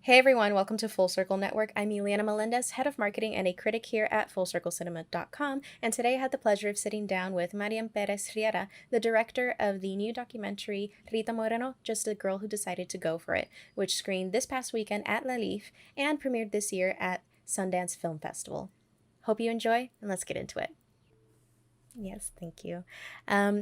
Hey everyone, welcome to Full Circle Network. I'm Ileana Melendez, head of marketing and a critic here at FullCircleCinema.com, and today I had the pleasure of sitting down with Mariem Pérez Riera, the director of the new documentary Rita Moreno, Just a Girl Who Decided to Go for It, which screened this past weekend at LALIFF and premiered this year at Sundance Film Festival. Hope you enjoy, and let's get into it. Yes, thank you.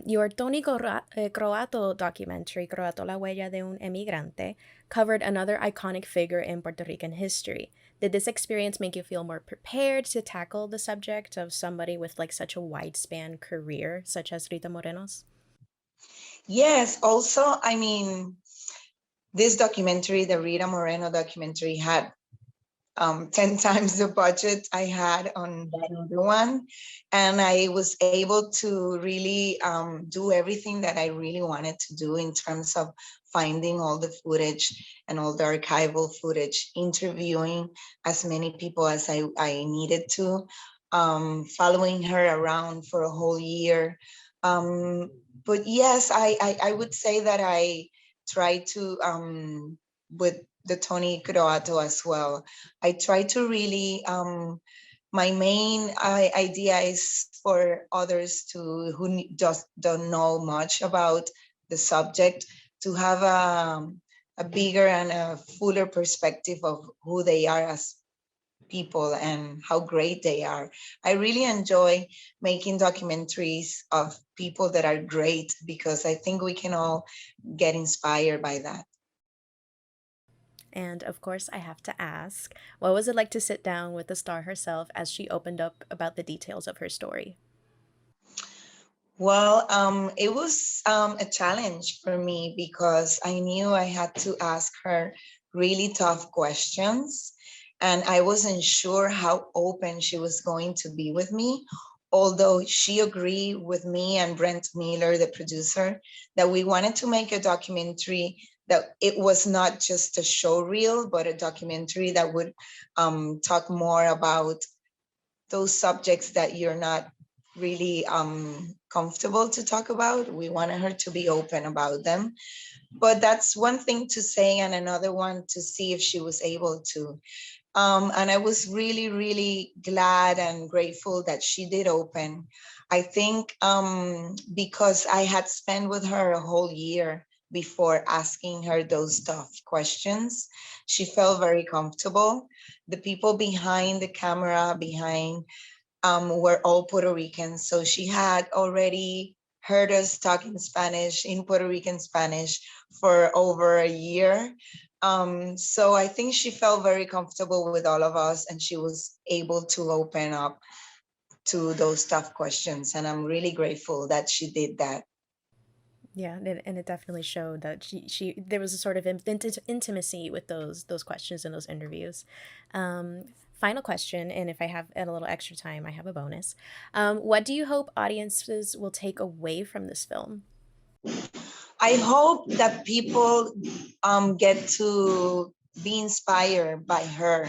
Your Tony Croato documentary, Croato La Huella de un Emigrante, covered another iconic figure in Puerto Rican history. Did this experience make you feel more prepared to tackle the subject of somebody with like such a wide span career, such as Rita Moreno's? Yes, also, this documentary, the Rita Moreno documentary, had 10 times the budget I had on that other one. And I was able to really do everything that I really wanted to do in terms of finding all the footage and all the archival footage, interviewing as many people as I needed to, following her around for a whole year. But yes, I would say that I tried to, with the Tony Croato as well, I try to really, my main idea is for others who just don't know much about the subject to have a bigger and a fuller perspective of who they are as people and how great they are. I really enjoy making documentaries of people that are great because I think we can all get inspired by that. And of course, I have to ask, what was it like to sit down with the star herself as she opened up about the details of her story? Well, it was a challenge for me because I knew I had to ask her really tough questions, and I wasn't sure how open she was going to be with me. Although she agreed with me and Brent Miller, the producer, that we wanted to make a documentary that it was not just a show reel, but a documentary that would talk more about those subjects that you're not really comfortable to talk about. We wanted her to be open about them. But that's one thing to say, and another one to see if she was able to. And I was really, really glad and grateful that she did open. I think because I had spent with her a whole year before asking her those tough questions, she felt very comfortable. The people behind the camera, behind were all Puerto Ricans. So she had already heard us talk in Spanish, in Puerto Rican Spanish, for over a year. So I think she felt very comfortable with all of us and she was able to open up to those tough questions. And I'm really grateful that she did that. Yeah, and it definitely showed that she there was a sort of intimacy with those questions in those interviews. Final question, and if I have a little extra time, I have a bonus. What do you hope audiences will take away from this film? I hope that people get to be inspired by her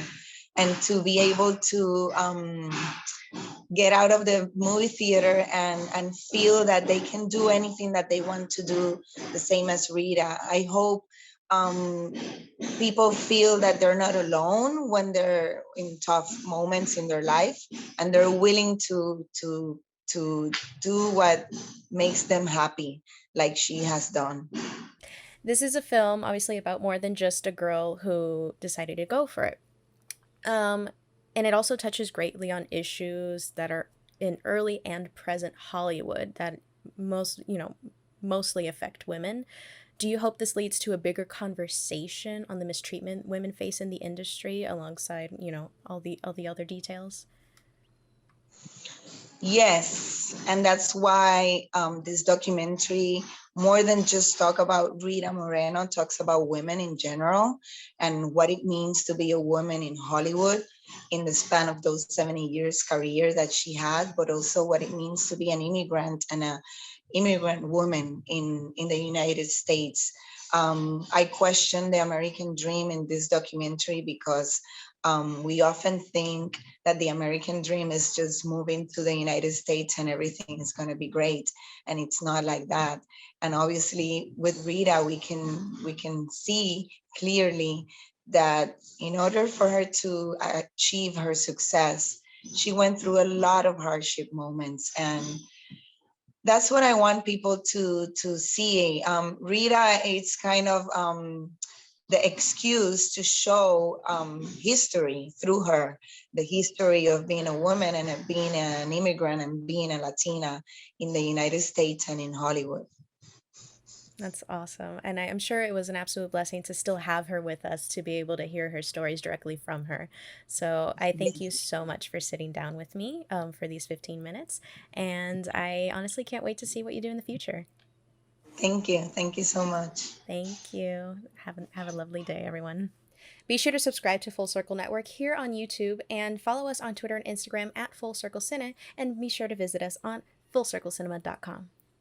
and to be able to get out of the movie theater and feel that they can do anything that they want to do, the same as Rita. I hope um, people feel that they're not alone when they're in tough moments in their life, and they're willing to do what makes them happy, like she has done. This is a film, obviously, about more than just a girl who decided to go for it. Um, and it also touches greatly on issues that are in early and present Hollywood that mostly affect women. Do you hope this leads to a bigger conversation on the mistreatment women face in the industry alongside, all the other details? Yes, and that's why this documentary, more than just talk about Rita Moreno, talks about women in general and what it means to be a woman in Hollywood in the span of those 70 years career that she had, but also what it means to be an immigrant and a immigrant woman in the United States. I question the American dream in this documentary because we often think that the American dream is just moving to the United States and everything is going to be great, and it's not like that. And obviously, with Rita, we can see clearly that in order for her to achieve her success, she went through a lot of hardship moments, and that's what I want people to see. Rita, it's kind of the excuse to show history through her, the history of being a woman and of being an immigrant and being a Latina in the United States and in Hollywood. That's awesome. And I'm sure it was an absolute blessing to still have her with us to be able to hear her stories directly from her. So I thank you so much for sitting down with me for these 15 minutes. And I honestly can't wait to see what you do in the future. Thank you. Thank you so much. Thank you. Have a lovely day, everyone. Be sure to subscribe to Full Circle Network here on YouTube and follow us on Twitter and Instagram at Full Circle Cine, and be sure to visit us on fullcirclecinema.com.